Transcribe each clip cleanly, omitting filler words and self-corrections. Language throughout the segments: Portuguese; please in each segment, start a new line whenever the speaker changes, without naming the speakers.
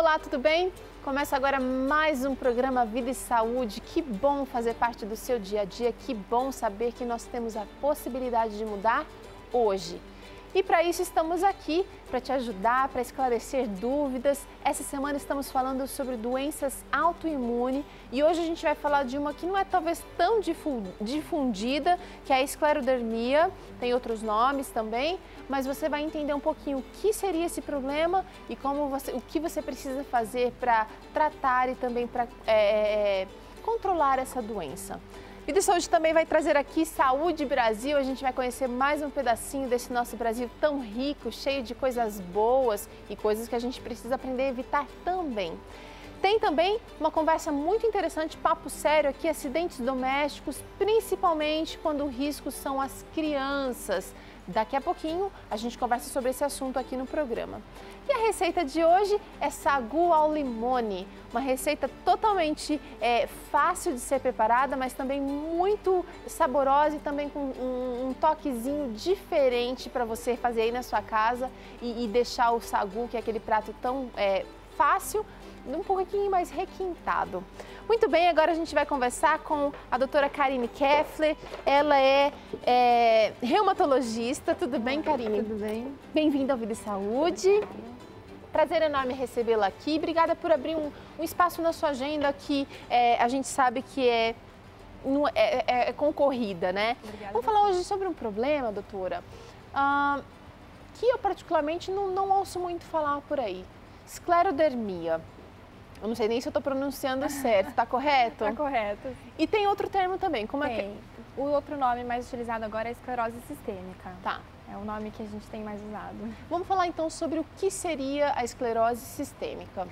Olá, tudo bem? Começa agora mais um programa Vida e Saúde. Que bom fazer parte do seu dia a dia, que bom saber que nós temos a possibilidade de mudar hoje. E para isso estamos aqui, para te ajudar, para esclarecer dúvidas. Essa semana estamos falando sobre doenças autoimunes e hoje a gente vai falar de uma que não é talvez tão difundida, que é a esclerodermia, tem outros nomes também, mas você vai entender um pouquinho o que seria esse problema e o que você precisa fazer para tratar e também para controlar essa doença. Vida e Saúde também vai trazer aqui Saúde Brasil, a gente vai conhecer mais um pedacinho desse nosso Brasil tão rico, cheio de coisas boas e coisas que a gente precisa aprender a evitar também. Tem também uma conversa muito interessante, papo sério aqui, acidentes domésticos, principalmente quando o risco são as crianças. Daqui a pouquinho a gente conversa sobre esse assunto aqui no programa. E a receita de hoje é sagu ao limone, uma receita totalmente fácil de ser preparada, mas também muito saborosa e também com um toquezinho diferente para você fazer aí na sua casa e deixar o sagu, que é aquele prato tão fácil, um pouquinho mais requintado. Muito bem, agora a gente vai conversar com a doutora Karine Keffler. Ela é reumatologista. Tudo bem, Karine?
Tudo bem.
Bem-vinda ao Vida e Saúde. Prazer enorme recebê-la aqui. Obrigada por abrir um espaço na sua agenda que a gente sabe que é concorrida, né?
Obrigada.
Vamos falar hoje sobre um problema, doutora, que eu particularmente não ouço muito falar por aí. Esclerodermia. Eu não sei nem se eu estou pronunciando certo, está correto?
Está correto.
E tem outro termo também, como é que...
O outro nome mais utilizado agora é esclerose sistêmica.
Tá.
É o nome que a gente tem mais usado.
Vamos falar então sobre o que seria a esclerose sistêmica.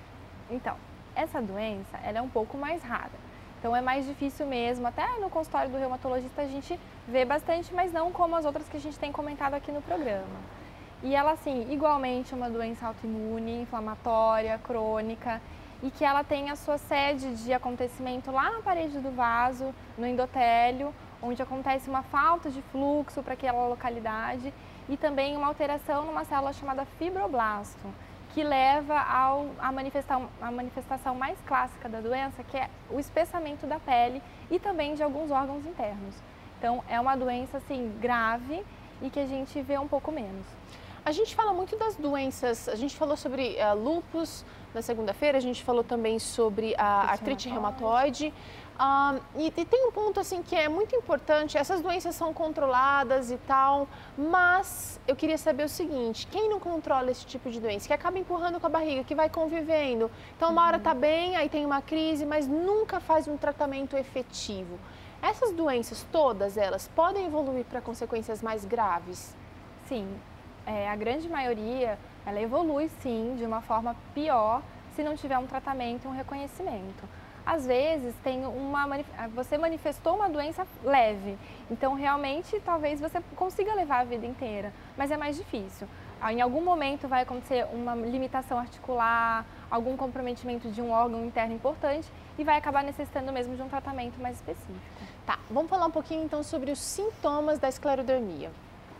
Então, essa doença, ela é um pouco mais rara. Então é mais difícil mesmo, até no consultório do reumatologista a gente vê bastante, mas não como as outras que a gente tem comentado aqui no programa. E ela, assim, igualmente é uma doença autoimune, inflamatória, crônica, e que ela tem a sua sede de acontecimento lá na parede do vaso, no endotélio, onde acontece uma falta de fluxo para aquela localidade e também uma alteração numa célula chamada fibroblasto, que leva à manifestação mais clássica da doença, que é o espessamento da pele e também de alguns órgãos internos. Então, é uma doença, assim, grave e que a gente vê um pouco menos.
A gente fala muito das doenças, a gente falou sobre lúpus na segunda-feira, a gente falou também sobre a artrite reumatoide. E tem um ponto assim que é muito importante, essas doenças são controladas e tal, mas eu queria saber o seguinte, quem não controla esse tipo de doença, que acaba empurrando com a barriga, que vai convivendo, então uma hora tá bem, aí tem uma crise, mas nunca faz um tratamento efetivo. Essas doenças, todas elas, podem evoluir para consequências mais graves?
Sim. A grande maioria, ela evolui sim de uma forma pior se não tiver um tratamento e um reconhecimento. Às vezes você manifestou uma doença leve, então realmente talvez você consiga levar a vida inteira, mas é mais difícil. Em algum momento vai acontecer uma limitação articular, algum comprometimento de um órgão interno importante e vai acabar necessitando mesmo de um tratamento mais específico.
Tá, vamos falar um pouquinho então sobre os sintomas da esclerodermia.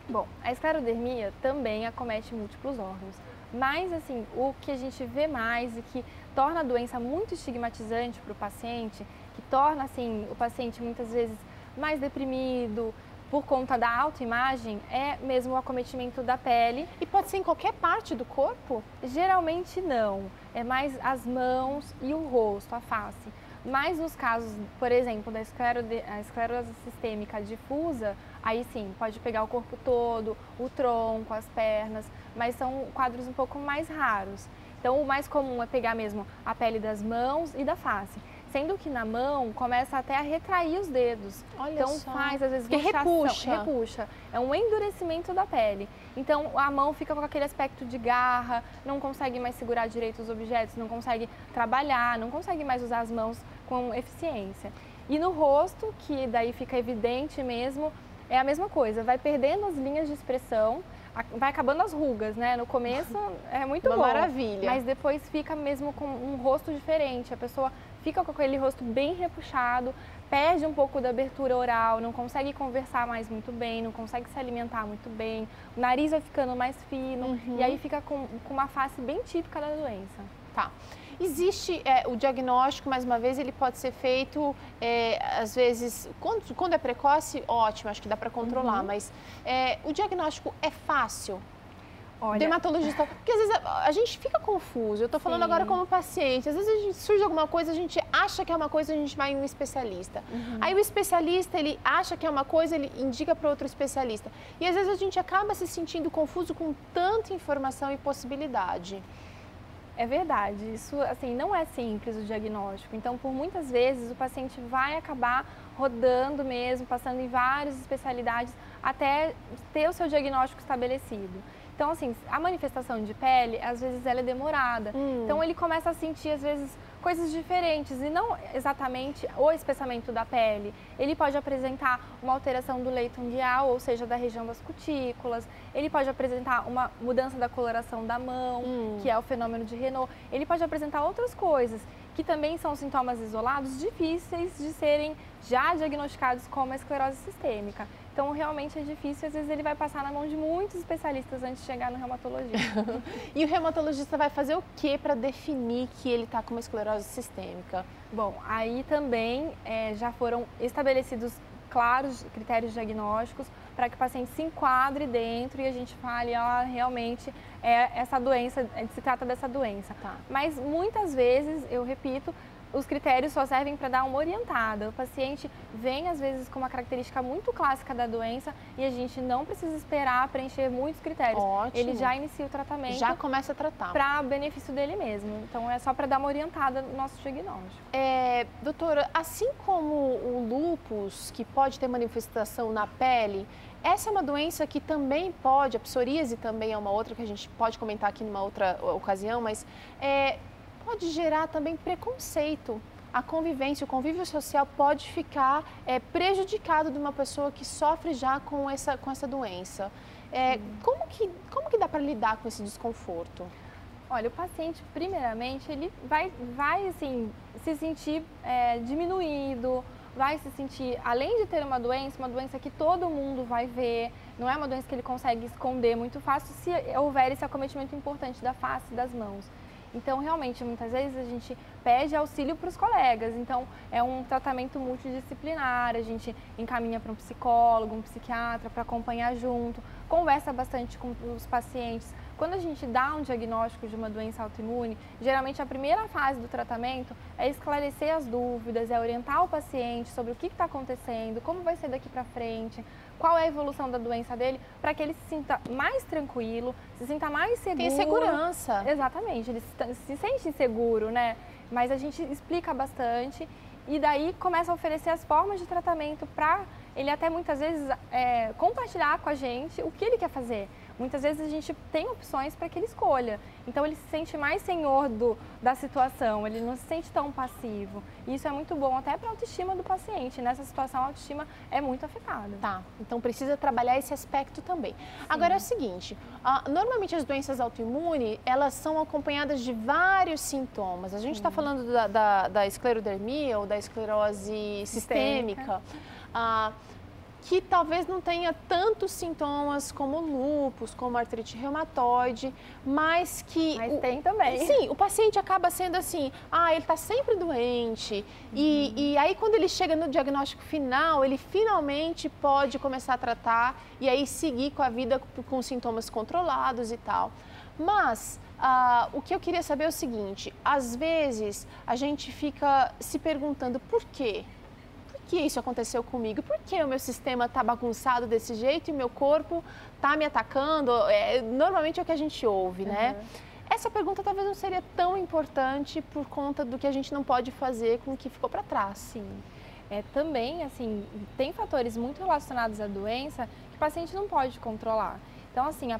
Bom, a esclerodermia também acomete múltiplos órgãos, mas assim, o que a gente vê mais e que torna a doença muito estigmatizante para o paciente, que torna assim, o paciente muitas vezes mais deprimido por conta da autoimagem, é mesmo o acometimento da pele.
E pode ser em qualquer parte do corpo?
Geralmente não, é mais as mãos e o rosto, a face. Mas nos casos, por exemplo, da esclerose sistêmica difusa, aí sim, pode pegar o corpo todo, o tronco, as pernas, mas são quadros um pouco mais raros. Então, o mais comum é pegar mesmo a pele das mãos e da face. Sendo que na mão começa até a retrair os dedos.
Olha
então
só.
Faz às vezes
repuxa.
É um endurecimento da pele. Então a mão fica com aquele aspecto de garra, não consegue mais segurar direito os objetos, não consegue trabalhar, não consegue mais usar as mãos com eficiência. E no rosto, que daí fica evidente mesmo, é a mesma coisa, vai perdendo as linhas de expressão, vai acabando as rugas, né? No começo é muito bom,
maravilha.
Mas depois fica mesmo com um rosto diferente, a pessoa fica com aquele rosto bem repuxado, perde um pouco da abertura oral, não consegue conversar mais muito bem, não consegue se alimentar muito bem, o nariz vai ficando mais fino e aí fica com uma face bem típica da doença.
Tá. Existe o diagnóstico, mais uma vez, ele pode ser feito, às vezes, quando é precoce, ótimo, acho que dá para controlar, mas o diagnóstico é fácil?
Olha,
Dermatologista, porque às vezes a gente fica confuso, eu estou falando agora como paciente, às vezes surge alguma coisa, a gente acha que é uma coisa, a gente vai em um especialista. Aí o especialista, ele acha que é uma coisa, ele indica para outro especialista. E às vezes a gente acaba se sentindo confuso com tanta informação e possibilidade.
é verdade, isso assim, não é simples o diagnóstico, então por muitas vezes o paciente vai acabar rodando mesmo, passando em várias especialidades até ter o seu diagnóstico estabelecido. Então, assim, a manifestação de pele, às vezes, ela é demorada. Então, ele começa a sentir, às vezes, coisas diferentes e não exatamente o espessamento da pele. Ele pode apresentar uma alteração do leito ungueal, ou seja, da região das cutículas. Ele pode apresentar uma mudança da coloração da mão, que é o fenômeno de Raynaud. Ele pode apresentar outras coisas, que também são sintomas isolados difíceis de serem já diagnosticados como a esclerose sistêmica. Então, realmente é difícil, às vezes ele vai passar na mão de muitos especialistas antes de chegar no reumatologista.
E o reumatologista vai fazer o que para definir que ele está com uma esclerose sistêmica?
Bom, aí também já foram estabelecidos claros critérios diagnósticos para que o paciente se enquadre dentro e a gente fale, realmente essa doença, se trata dessa doença.
Tá.
Mas muitas vezes, eu repito, os critérios só servem para dar uma orientada. O paciente vem, às vezes, com uma característica muito clássica da doença e a gente não precisa esperar preencher muitos critérios.
Ótimo.
Ele já inicia o tratamento.
Já começa a tratar.
Para benefício dele mesmo. Então, é só para dar uma orientada no nosso diagnóstico.
Doutora, assim como o lúpus, que pode ter manifestação na pele, essa é uma doença que também pode, a psoríase também é uma outra que a gente pode comentar aqui numa outra ocasião, mas pode gerar também preconceito. A convivência, o convívio social pode ficar prejudicado de uma pessoa que sofre já com essa doença. Como que dá para lidar com esse desconforto?
Olha, o paciente, primeiramente, ele vai assim, se sentir diminuído, vai se sentir, além de ter uma doença que todo mundo vai ver, não é uma doença que ele consegue esconder muito fácil se houver esse acometimento importante da face e das mãos. Então, realmente, muitas vezes a gente pede auxílio para os colegas. Então, é um tratamento multidisciplinar, a gente encaminha para um psicólogo, um psiquiatra para acompanhar junto, conversa bastante com os pacientes. Quando a gente dá um diagnóstico de uma doença autoimune, geralmente a primeira fase do tratamento é esclarecer as dúvidas, é orientar o paciente sobre o que está acontecendo, como vai ser daqui para frente, qual é a evolução da doença dele, para que ele se sinta mais tranquilo, se sinta mais seguro.
Tem segurança.
Exatamente, ele se sente inseguro, né? Mas a gente explica bastante e daí começa a oferecer as formas de tratamento para ele até muitas vezes compartilhar com a gente o que ele quer fazer. Muitas vezes a gente tem opções para que ele escolha. Então ele se sente mais senhor da situação, ele não se sente tão passivo. E isso é muito bom até para a autoestima do paciente. Nessa situação a autoestima é muito afetada.
Tá, então precisa trabalhar esse aspecto também. Sim. Agora é o seguinte, normalmente as doenças autoimunes, elas são acompanhadas de vários sintomas. A gente está falando da esclerodermia ou da esclerose sistêmica. Que talvez não tenha tantos sintomas como lúpus, como artrite reumatoide, mas que...
Mas tem também.
Sim, o paciente acaba sendo assim, ele está sempre doente, e aí quando ele chega no diagnóstico final, ele finalmente pode começar a tratar e aí seguir com a vida com sintomas controlados e tal. Mas o que eu queria saber é o seguinte, às vezes a gente fica se perguntando por quê? Por que isso aconteceu comigo? Por que o meu sistema está bagunçado desse jeito e o meu corpo está me atacando? Normalmente é o que a gente ouve, né? Essa pergunta talvez não seria tão importante por conta do que a gente não pode fazer com o que ficou para trás.
Sim. Também, assim, tem fatores muito relacionados à doença que o paciente não pode controlar. Então, assim, a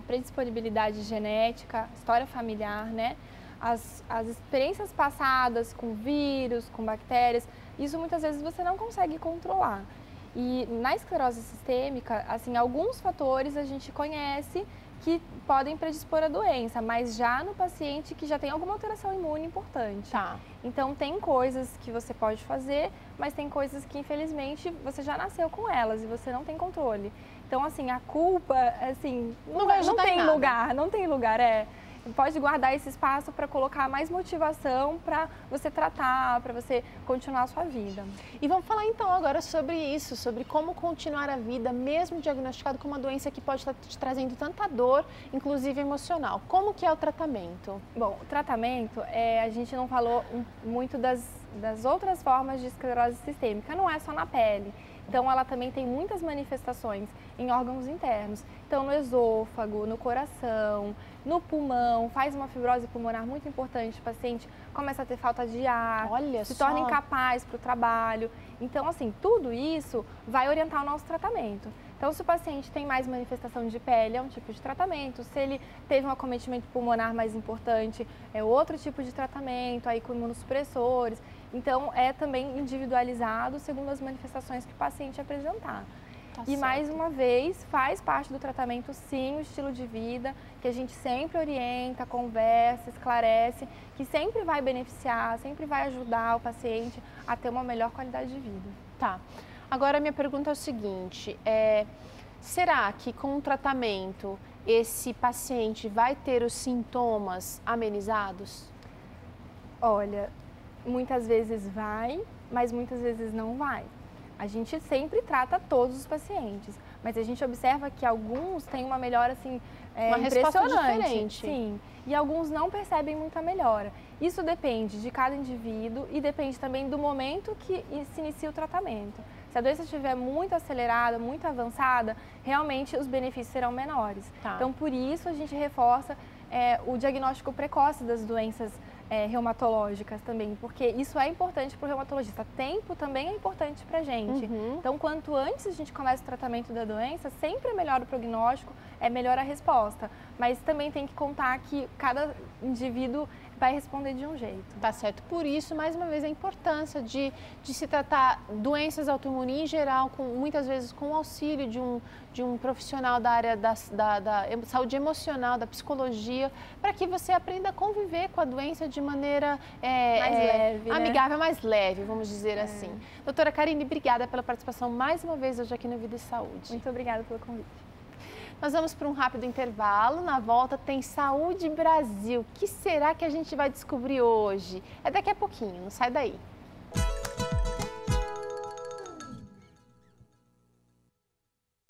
predisponibilidade genética, história familiar, né? As experiências passadas com vírus, com bactérias, isso muitas vezes você não consegue controlar. E na esclerose sistêmica, assim, alguns fatores a gente conhece que podem predispor a doença, mas já no paciente que já tem alguma alteração imune importante.
Tá.
Então, tem coisas que você pode fazer, mas tem coisas que, infelizmente, você já nasceu com elas e você não tem controle. Então, assim, a culpa, assim,
não vai ajudar
não tem
em nada.
lugar, não tem lugar, pode guardar esse espaço para colocar mais motivação para você tratar, para você continuar a sua vida.
E vamos falar então agora sobre isso, sobre como continuar a vida mesmo diagnosticado com uma doença que pode estar te trazendo tanta dor, inclusive emocional. Como que é o tratamento?
Bom, o tratamento, a gente não falou muito das outras formas de esclerose sistêmica, não é só na pele. Então, ela também tem muitas manifestações em órgãos internos. Então, no esôfago, no coração, no pulmão, faz uma fibrose pulmonar muito importante. O paciente começa a ter falta de ar, se torna incapaz para o trabalho. Então, assim, tudo isso vai orientar o nosso tratamento. Então, se o paciente tem mais manifestação de pele, é um tipo de tratamento. Se ele teve um acometimento pulmonar mais importante, é outro tipo de tratamento, aí com imunossupressores. Então, é também individualizado segundo as manifestações que o paciente apresentar. E mais uma vez, faz parte do tratamento sim o estilo de vida, que a gente sempre orienta, conversa, esclarece, que sempre vai beneficiar, sempre vai ajudar o paciente a ter uma melhor qualidade de vida.
Tá. Agora, minha pergunta é o seguinte, será que com o tratamento esse paciente vai ter os sintomas amenizados?
Olha, muitas vezes vai, mas muitas vezes não vai. A gente sempre trata todos os pacientes, mas a gente observa que alguns têm uma melhora assim,
uma resposta diferente.
Sim, e alguns não percebem muita melhora. Isso depende de cada indivíduo e depende também do momento que se inicia o tratamento. Se a doença estiver muito acelerada, muito avançada, realmente os benefícios serão menores.
Tá.
Então, por isso a gente reforça o diagnóstico precoce das doenças reumatológicas também, porque isso é importante para o reumatologista. Tempo também é importante para a gente. Então, quanto antes a gente começa o tratamento da doença, sempre é melhor o prognóstico, é melhor a resposta. Mas também tem que contar que cada indivíduo vai responder de um jeito.
Tá certo. Por isso, mais uma vez, a importância de se tratar doenças autoimunes em geral, muitas vezes com o auxílio de um profissional da área da saúde emocional, da psicologia, para que você aprenda a conviver com a doença de maneira
mais leve,
amigável, mais leve, vamos dizer assim. Doutora Karine, obrigada pela participação mais uma vez hoje aqui no Vida e Saúde.
Muito obrigada pelo convite.
Nós vamos para um rápido intervalo, na volta tem Saúde Brasil. O que será que a gente vai descobrir hoje? É daqui a pouquinho, não sai daí.